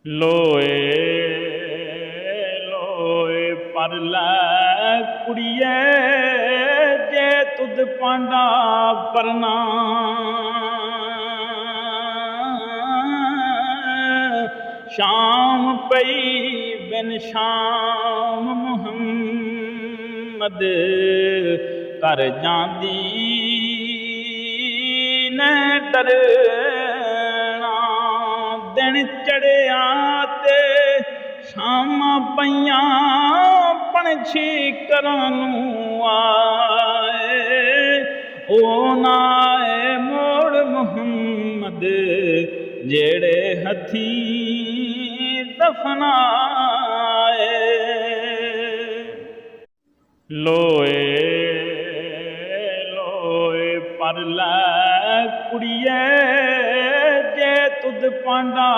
लोए लोए पर लै कुड़िए जे तुद पांडा परना शाम पई बिन शाम मुहम्मद कर जांदी ने डरना दिन चढ़िया ते शामां पईयां पंछी घरां नूं आए ओ ना आए मोड़ मुहम्मद जेड़े हथीं दफनाए लोए लोए पर लै कुड़िए जे तुद पांडा